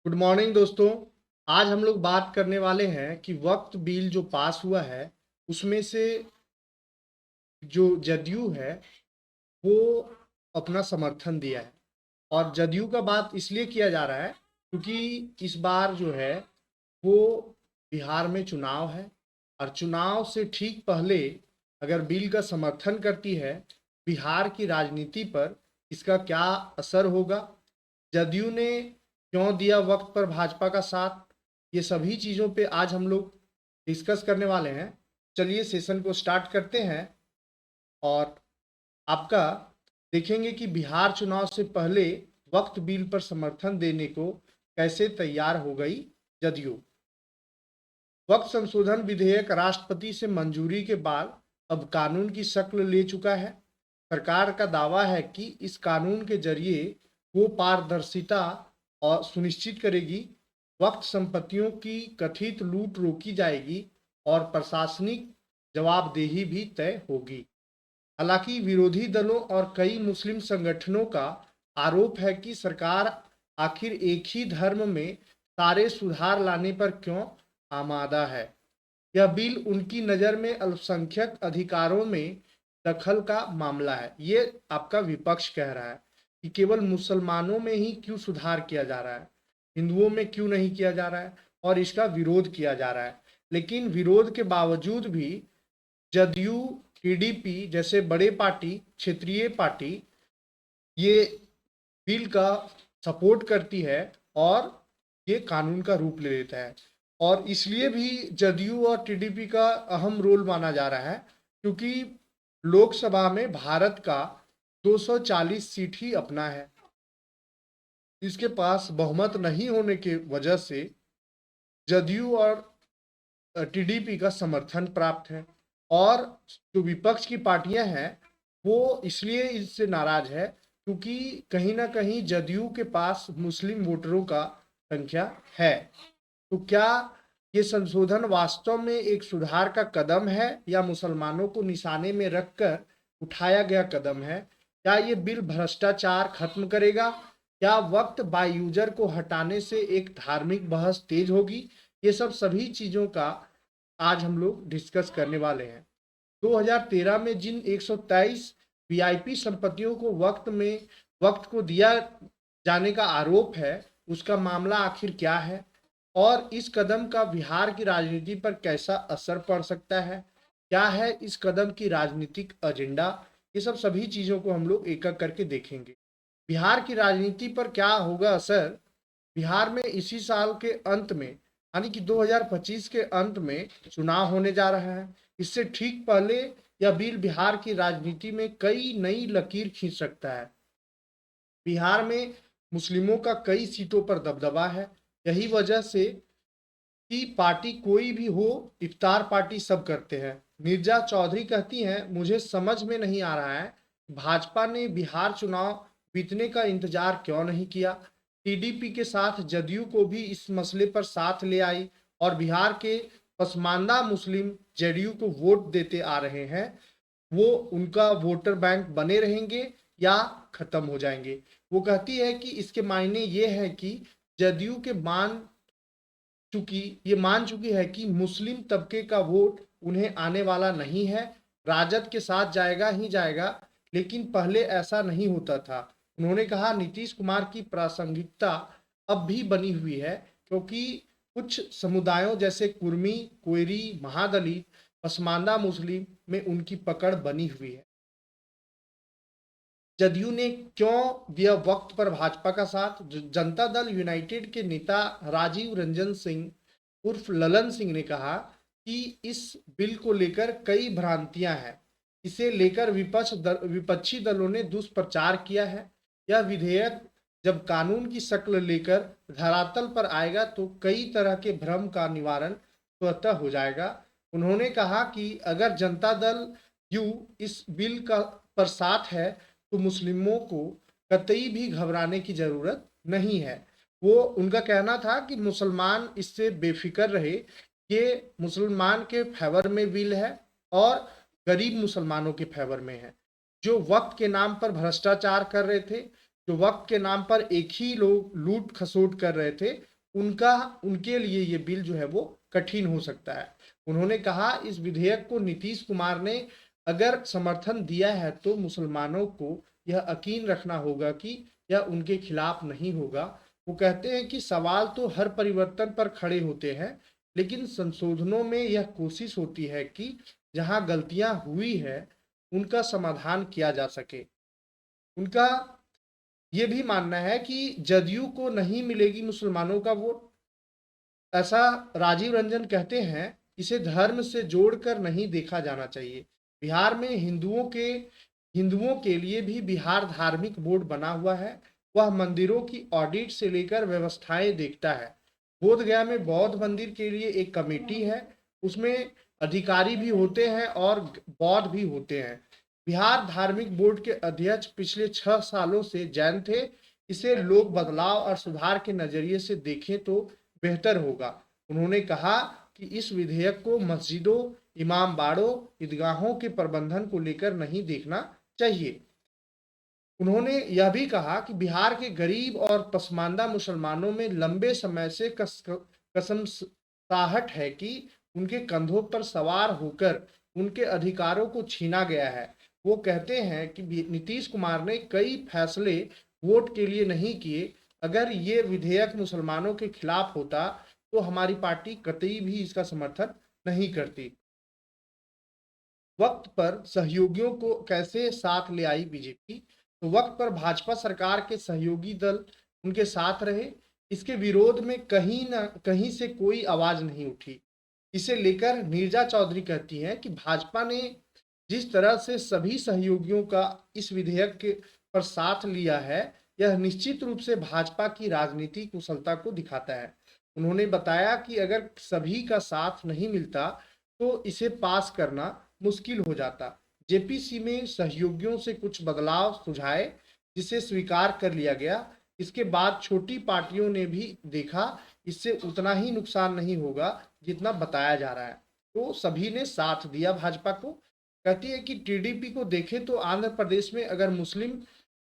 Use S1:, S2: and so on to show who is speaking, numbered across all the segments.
S1: Good morning दोस्तों। आज हम लोग बात करने वाले हैं कि वक्त बिल जो पास हुआ है उसमें से जो जदयू है वो अपना समर्थन दिया है। और जदयू का बात इसलिए किया जा रहा है क्योंकि इस बार जो है वो बिहार में चुनाव है और चुनाव से ठीक पहले अगर बिल का समर्थन करती है बिहार की राजनीति पर इसका क्या असर होगा, जदयू ने क्यों दिया वक्त पर भाजपा का साथ, ये सभी चीज़ों पे आज हम लोग डिस्कस करने वाले हैं। चलिए सेशन को स्टार्ट करते हैं और आपका देखेंगे कि बिहार चुनाव से पहले वक्त बिल पर समर्थन देने को कैसे तैयार हो गई जदयू। वक्त संशोधन विधेयक राष्ट्रपति से मंजूरी के बाद अब कानून की शक्ल ले चुका है। सरकार का दावा है कि इस कानून के जरिए वो पारदर्शिता और सुनिश्चित करेगी, वक्त संपत्तियों की कथित लूट रोकी जाएगी और प्रशासनिक जवाबदेही भी तय होगी। हालांकि विरोधी दलों और कई मुस्लिम संगठनों का आरोप है कि सरकार आखिर एक ही धर्म में सारे सुधार लाने पर क्यों आमादा है। यह बिल उनकी नज़र में अल्पसंख्यक अधिकारों में दखल का मामला है। ये आपका विपक्ष कह रहा है कि केवल मुसलमानों में ही क्यों सुधार किया जा रहा है, हिंदुओं में क्यों नहीं किया जा रहा है, और इसका विरोध किया जा रहा है। लेकिन विरोध के बावजूद भी जदयू, टीडीपी जैसे बड़े पार्टी, क्षेत्रीय पार्टी ये बिल का सपोर्ट करती है और ये कानून का रूप ले लेता है। और इसलिए भी जदयू और टीडीपी का अहम रोल माना जा रहा है क्योंकि लोकसभा में भारत का 240 सीट ही अपना है। इसके पास बहुमत नहीं होने की वजह से जदयू और टीडीपी का समर्थन प्राप्त है। और जो विपक्ष की पार्टियां हैं वो इसलिए इससे नाराज है क्योंकि कहीं ना कहीं जदयू के पास मुस्लिम वोटरों का संख्या है। तो क्या ये संशोधन वास्तव में एक सुधार का कदम है या मुसलमानों को निशाने में रखकर उठाया गया कदम है? क्या ये बिल भ्रष्टाचार खत्म करेगा? क्या वक्त बाय यूजर को हटाने से एक धार्मिक बहस तेज होगी? ये सब सभी चीज़ों का आज हम लोग डिस्कस करने वाले हैं। 2013 में जिन 123 वीआईपी संपत्तियों को वक्त को दिया जाने का आरोप है उसका मामला आखिर क्या है और इस कदम का बिहार की राजनीति पर कैसा असर पड़ सकता है, क्या है इस कदम की राजनीतिक एजेंडा, ये सब सभी चीज़ों को हम लोग एक एक करके देखेंगे। बिहार की राजनीति पर क्या होगा असर? बिहार में इसी साल के अंत में यानी कि 2025 के अंत में चुनाव होने जा रहा है। इससे ठीक पहले यह बिल बिहार की राजनीति में कई नई लकीर खींच सकता है। बिहार में मुस्लिमों का कई सीटों पर दबदबा है। यही वजह से कि पार्टी कोई भी हो, इफ्तार पार्टी सब करते हैं। मिर्जा चौधरी कहती हैं, मुझे समझ में नहीं आ रहा है भाजपा ने बिहार चुनाव बीतने का इंतजार क्यों नहीं किया। टीडीपी के साथ जदयू को भी इस मसले पर साथ ले आई और बिहार के पसमानदा मुस्लिम जेडीयू को वोट देते आ रहे हैं। वो उनका वोटर बैंक बने रहेंगे या खत्म हो जाएंगे। वो कहती है कि इसके मायने ये है कि जदयू के ये मान चुकी है कि मुस्लिम तबके का वोट उन्हें आने वाला नहीं है, राजद के साथ जाएगा ही जाएगा। लेकिन पहले ऐसा नहीं होता था। उन्होंने कहा नीतीश कुमार की प्रासंगिकता अब भी बनी हुई है क्योंकि कुछ समुदायों जैसे कुर्मी, कोयरी, महादलित, पसमानदा मुस्लिम में उनकी पकड़ बनी हुई है। जदयू ने क्यों दिया वक्त पर भाजपा का साथ? जनता दल यूनाइटेड के नेता राजीव रंजन सिंह उर्फ ललन सिंह ने कहा कि इस बिल को लेकर कई भ्रांतियां हैं। इसे लेकर विपक्षी दलों ने दुष्प्रचार किया है। यह विधेयक जब कानून की शक्ल लेकर धरातल पर आएगा तो कई तरह के भ्रम का निवारण स्वतः हो जाएगा। उन्होंने कहा कि अगर जनता दल यू इस बिल का पर साथ है तो मुस्लिमों को कतई भी घबराने की ज़रूरत नहीं है। वो उनका कहना था कि मुसलमान इससे बेफिक्र रहे, ये मुसलमान के फेवर में बिल है और गरीब मुसलमानों के फेवर में है। जो वक्त के नाम पर भ्रष्टाचार कर रहे थे, जो वक्त के नाम पर एक ही लोग लूट खसोट कर रहे थे, उनके लिए ये बिल जो है वो कठिन हो सकता है। उन्होंने कहा इस विधेयक को नीतीश कुमार ने अगर समर्थन दिया है तो मुसलमानों को यह यकीन रखना होगा कि यह उनके खिलाफ नहीं होगा। वो कहते हैं कि सवाल तो हर परिवर्तन पर खड़े होते हैं, लेकिन संशोधनों में यह कोशिश होती है कि जहां गलतियां हुई है उनका समाधान किया जा सके। उनका ये भी मानना है कि जदयू को नहीं मिलेगी मुसलमानों का वोट। ऐसा राजीव रंजन कहते हैं, इसे धर्म से जोड़कर नहीं देखा जाना चाहिए। बिहार में हिंदुओं के लिए भी बिहार धार्मिक बोर्ड बना हुआ है। वह मंदिरों की ऑडिट से लेकर व्यवस्थाएं देखता है। बोधगया में बौद्ध मंदिर के लिए एक कमेटी है, उसमें अधिकारी भी होते हैं और बौद्ध भी होते हैं। बिहार धार्मिक बोर्ड के अध्यक्ष पिछले 6 सालों से जैन थे। इसे लोग बदलाव और सुधार के नजरिए से देखें तो बेहतर होगा। उन्होंने कहा कि इस विधेयक को मस्जिदों, इमाम बाड़ों, ईदगाहों के प्रबंधन को लेकर नहीं देखना चाहिए। उन्होंने यह भी कहा कि बिहार के गरीब और पसमानदा मुसलमानों में लंबे समय से कसमसाहट है कि उनके कंधों पर सवार होकर उनके अधिकारों को छीना गया है। वो कहते हैं कि नीतीश कुमार ने कई फैसले वोट के लिए नहीं किए। अगर ये विधेयक मुसलमानों के खिलाफ होता तो हमारी पार्टी कतई भी इसका समर्थन नहीं करती। वक्त पर सहयोगियों को कैसे साथ ले आई बीजेपी? तो वक्त पर भाजपा सरकार के सहयोगी दल उनके साथ रहे। इसके विरोध में कहीं ना कहीं से कोई आवाज नहीं उठी। इसे लेकर नीरजा चौधरी कहती हैं कि भाजपा ने जिस तरह से सभी सहयोगियों का इस विधेयक के पर साथ लिया है, यह निश्चित रूप से भाजपा की राजनीतिक कुशलता को दिखाता है। उन्होंने बताया कि अगर सभी का साथ नहीं मिलता तो इसे पास करना मुश्किल हो जाता। जेपीसी में सहयोगियों से कुछ बदलाव सुझाए, जिसे स्वीकार कर लिया गया। इसके बाद छोटी पार्टियों ने भी देखा इससे उतना ही नुकसान नहीं होगा जितना बताया जा रहा है, तो सभी ने साथ दिया भाजपा को। कहती है कि टीडीपी को देखें तो आंध्र प्रदेश में अगर मुस्लिम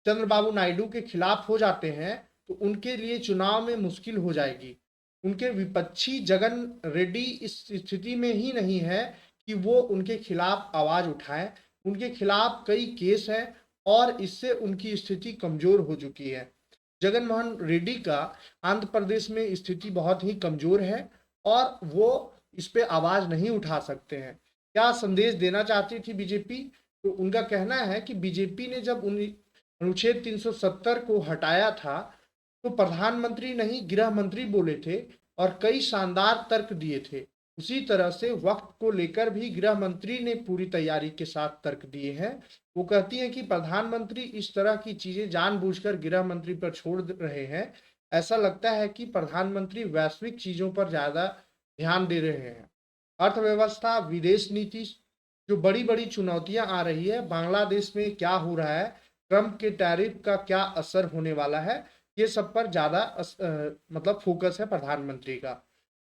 S1: चंद्रबाबू नायडू के खिलाफ हो जाते हैं तो उनके लिए चुनाव में मुश्किल हो जाएगी। उनके विपक्षी जगन रेड्डी इस स्थिति में ही नहीं है कि वो उनके खिलाफ आवाज उठाएं। उनके खिलाफ कई केस हैं और इससे उनकी स्थिति कमजोर हो चुकी है। जगन मोहन रेड्डी का आंध्र प्रदेश में स्थिति बहुत ही कमजोर है और वो इस पे आवाज नहीं उठा सकते हैं। क्या संदेश देना चाहती थी बीजेपी? तो उनका कहना है कि बीजेपी ने जब अनुच्छेद 370 को हटाया था तो प्रधानमंत्री नहीं गृह मंत्री बोले थे और कई शानदार तर्क दिए थे। उसी तरह से वक्त को लेकर भी गृह मंत्री ने पूरी तैयारी के साथ तर्क दिए हैं। वो कहती हैं कि प्रधानमंत्री इस तरह की चीजें जानबूझकर गृह मंत्री पर छोड़ रहे हैं। ऐसा लगता है कि प्रधानमंत्री वैश्विक चीजों पर ज्यादा ध्यान दे रहे हैं। अर्थव्यवस्था, विदेश नीति, जो बड़ी बड़ी चुनौतियां आ रही है, बांग्लादेश में क्या हो रहा है, ट्रंप के टैरिफ का क्या असर होने वाला है, ये सब पर ज्यादा मतलब फोकस है प्रधानमंत्री का।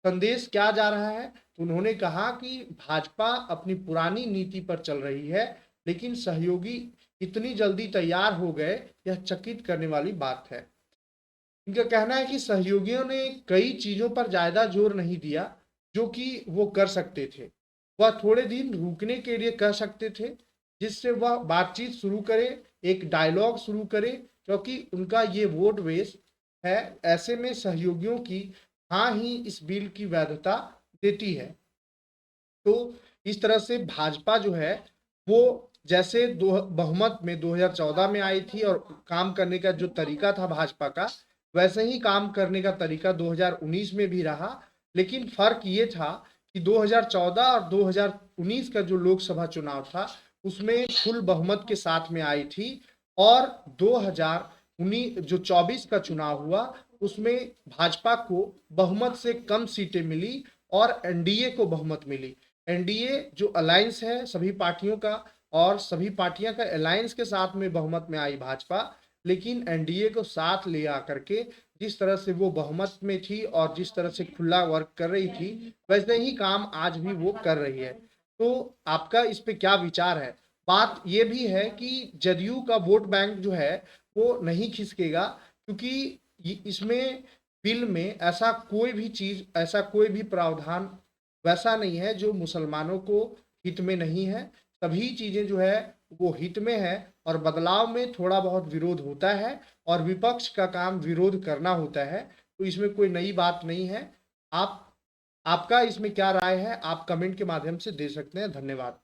S1: संदेश क्या जा रहा है? तो उन्होंने कहा कि भाजपा अपनी पुरानी नीति पर चल रही है, लेकिन सहयोगी इतनी जल्दी तैयार हो गए, यह चकित करने वाली बात है। इनका कहना है कि सहयोगियों ने कई चीजों पर ज्यादा जोर नहीं दिया जो कि वो कर सकते थे। वह थोड़े दिन रुकने के लिए कह सकते थे जिससे वह बातचीत शुरू करे, एक डायलॉग शुरू करे, क्योंकि उनका ये वोट बेस है। ऐसे में सहयोगियों की हाँ ही इस बिल की वैधता देती है। तो इस तरह से भाजपा जो है वो जैसे बहुमत में 2014 में आई थी और काम करने का जो तरीका था भाजपा का, वैसे ही काम करने का तरीका 2019 में भी रहा। लेकिन फर्क ये था कि 2014 और 2019 का जो लोकसभा चुनाव था उसमें फुल बहुमत के साथ में आई थी और 2019 जो 24 का चुनाव हुआ उसमें भाजपा को बहुमत से कम सीटें मिली और एनडीए को बहुमत मिली। एनडीए जो अलायंस है सभी पार्टियों का और सभी पार्टियां का अलायंस के साथ में बहुमत में आई भाजपा, लेकिन एनडीए को साथ ले आकर के जिस तरह से वो बहुमत में थी और जिस तरह से खुला वर्क कर रही थी वैसे ही काम आज भी वो कर रही है। तो आपका इस पे क्या विचार है? बात ये भी है कि जदयू का वोट बैंक जो है वो नहीं खिसकेगा, क्योंकि इसमें बिल में ऐसा कोई भी चीज, ऐसा कोई भी प्रावधान वैसा नहीं है जो मुसलमानों को हित में नहीं है। सभी चीजें जो है वो हित में है, और बदलाव में थोड़ा बहुत विरोध होता है और विपक्ष का काम विरोध करना होता है। तो इसमें कोई नई बात नहीं है। आप आपका इसमें क्या राय है, आप कमेंट के माध्यम से दे सकते हैं। धन्यवाद।